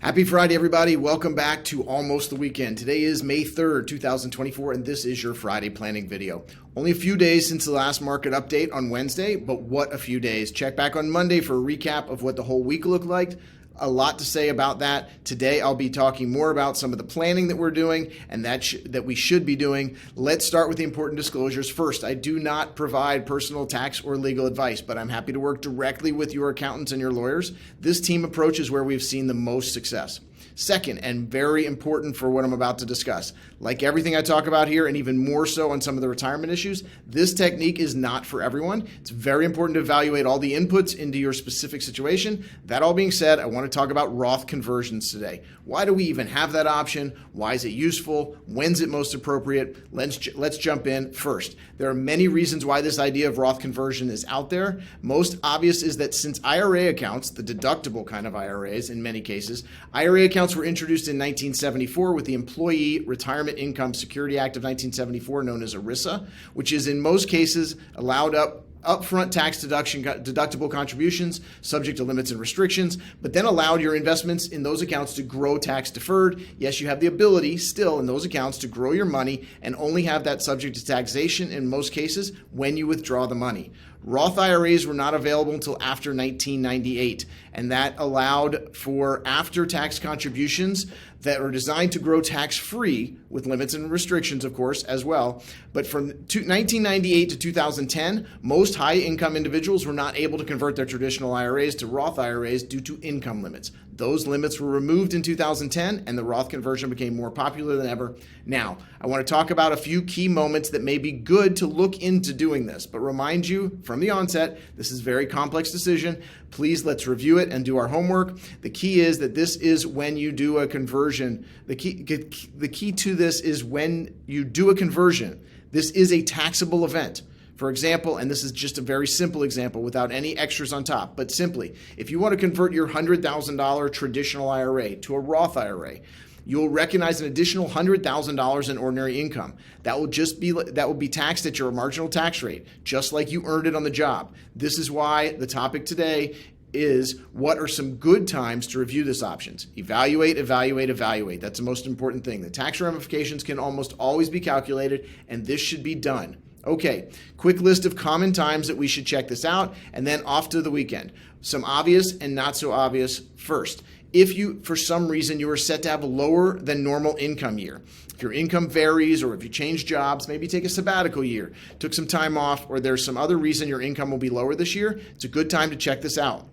Happy Friday, everybody. Welcome back to Almost the Weekend. Today is May 3rd, 2024, and this is your Friday planning video. Only a few days since the last market update on Wednesday, but what a few days. Check back on Monday for a recap of what the whole week looked like. A lot to say about that. Today, I'll be talking more about some of the planning that we're doing and that we should be doing. Let's start with the important disclosures. First, I do not provide personal tax or legal advice, but I'm happy to work directly with your accountants and your lawyers. This team approach is where we've seen the most success. Second, and very important for what I'm about to discuss, like everything I talk about here, and even more so on some of the retirement issues, this technique is not for everyone. It's very important to evaluate all the inputs into your specific situation. That all being said, I want to talk about Roth conversions today. Why do we even have that option? Why is it useful? When's it most appropriate? Let's jump in first. There are many reasons why this idea of Roth conversion is out there. Most obvious is that since IRA accounts, the deductible kind of IRAs in many cases, IRA accounts were introduced in 1974 with the Employee Retirement Income Security Act of 1974, known as ERISA, which is in most cases allowed upfront tax deductible contributions subject to limits and restrictions, but then allowed your investments in those accounts to grow tax deferred. Yes, you have the ability still in those accounts to grow your money and only have that subject to taxation in most cases when you withdraw the money. Roth IRAs were not available until after 1998, and that allowed for after-tax contributions that are designed to grow tax-free with limits and restrictions, of course, as well. But from 1998 to 2010, most high-income individuals were not able to convert their traditional IRAs to Roth IRAs due to income limits. Those limits were removed in 2010, and the Roth conversion became more popular than ever. Now, I want to talk about a few key moments that may be good to look into doing this, but remind you from the onset, this is a very complex decision. Please, let's review it and do our homework. The key is that this is when you do a conversion. The key to this is when you do a conversion. This is a taxable event. For example, and this is just a very simple example without any extras on top, but simply, if you want to convert your $100,000 traditional IRA to a Roth IRA, you'll recognize an additional $100,000 in ordinary income. That will be taxed at your marginal tax rate, just like you earned it on the job. This is why the topic today is what are some good times to review this options. Evaluate. That's the most important thing. The tax ramifications can almost always be calculated, and this should be done. Okay, quick list of common times that we should check this out, and then off to the weekend. Some obvious and not so obvious first. If you, for some reason, you are set to have a lower than normal income year, if your income varies or if you change jobs, maybe take a sabbatical year, took some time off, or there's some other reason your income will be lower this year, it's a good time to check this out.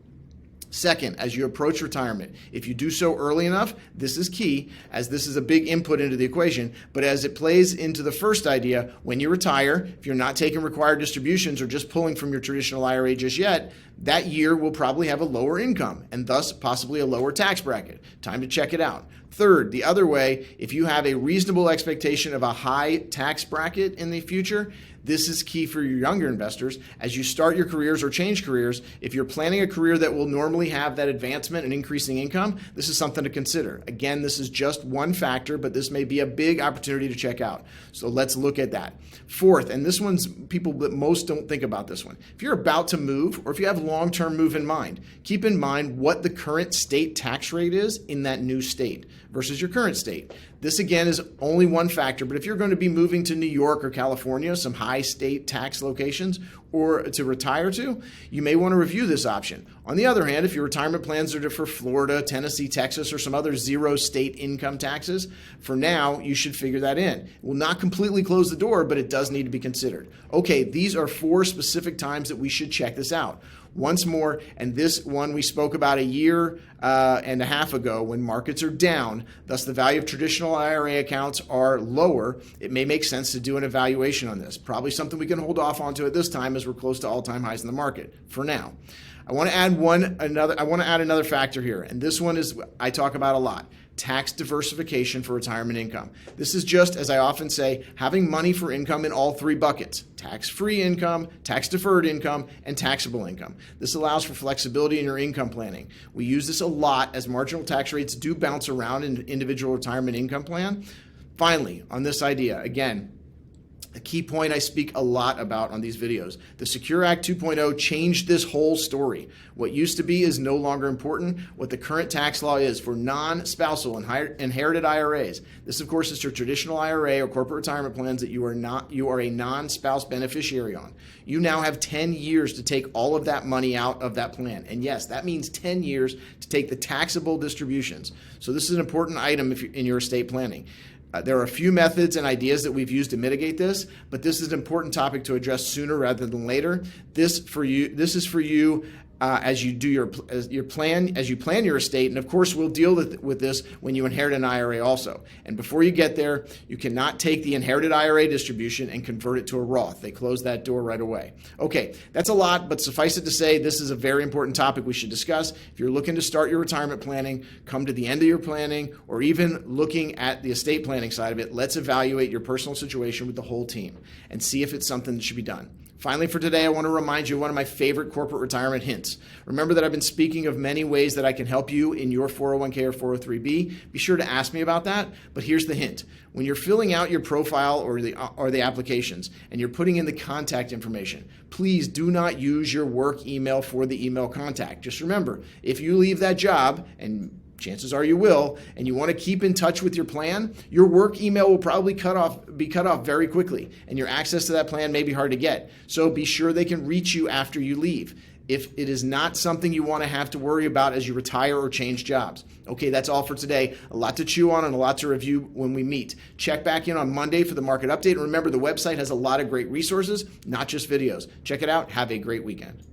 Second, as you approach retirement, if you do so early enough, this is key, as this is a big input into the equation, but as it plays into the first idea, when you retire, if you're not taking required distributions or just pulling from your traditional IRA just yet, that year will probably have a lower income and thus possibly a lower tax bracket. Time to check it out. Third, the other way, if you have a reasonable expectation of a high tax bracket in the future, this is key for your younger investors. As you start your careers or change careers, if you're planning a career that will normally have that advancement and increasing income, this is something to consider. Again, this is just one factor, but this may be a big opportunity to check out. So let's look at that. Fourth, and this one's people that most don't think about this one. If you're about to move or if you have long-term move in mind, keep in mind what the current state tax rate is in that new state versus your current state. This again is only one factor, but if you're going to be moving to New York or California, some high state tax locations, or to retire to, you may want to review this option. On the other hand, if your retirement plans are for Florida, Tennessee, Texas, or some other zero state income taxes, for now, you should figure that in. It will not completely close the door, but it does need to be considered. Okay, these are 4 specific times that we should check this out. Once more, and this one we spoke about a year and a half ago when markets are down, thus the value of traditional IRA accounts are lower, it may make sense to do an evaluation on this. Probably something we can hold off onto at this time as we're close to all-time highs in the market for now. I want to add another factor here, and this one is I talk about a lot. Tax diversification for retirement income. This is just, as I often say, having money for income in all 3 buckets: tax-free income, tax-deferred income, and taxable income. This allows for flexibility in your income planning. We use this a lot as marginal tax rates do bounce around in individual retirement income plan. Finally, on this idea, again, A key point I speak a lot about on these videos. The Secure Act 2.0 changed this whole story. What used to be is no longer important. What the current tax law is for non-spousal inherited IRAs. This, of course, is your traditional IRA or corporate retirement plans that you are a non-spouse beneficiary on. You now have 10 years to take all of that money out of that plan. And yes, that means 10 years to take the taxable distributions. So this is an important item if you're in your estate planning. There are a few methods and ideas that we've used to mitigate this, but this is an important topic to address sooner rather than later. This is for you as you do your plan, as you plan your estate, and of course we'll deal with this when you inherit an IRA also. And before you get there, you cannot take the inherited IRA distribution and convert it to a Roth. They close that door right away. Okay, that's a lot, but suffice it to say, this is a very important topic we should discuss. If you're looking to start your retirement planning, come to the end of your planning, or even looking at the estate planning side of it, let's evaluate your personal situation with the whole team and see if it's something that should be done. Finally, for today, I want to remind you of one of my favorite corporate retirement hints. Remember that I've been speaking of many ways that I can help you in your 401k or 403b. Be sure to ask me about that, but here's the hint. When you're filling out your profile or the applications and you're putting in the contact information, please do not use your work email for the email contact. Just remember, if you leave that job, and chances are you will, and you want to keep in touch with your plan, your work email will probably be cut off very quickly, and your access to that plan may be hard to get. So be sure they can reach you after you leave, if it is not something you want to have to worry about as you retire or change jobs. Okay, that's all for today. A lot to chew on and a lot to review when we meet. Check back in on Monday for the market update. And remember, the website has a lot of great resources, not just videos. Check it out. Have a great weekend.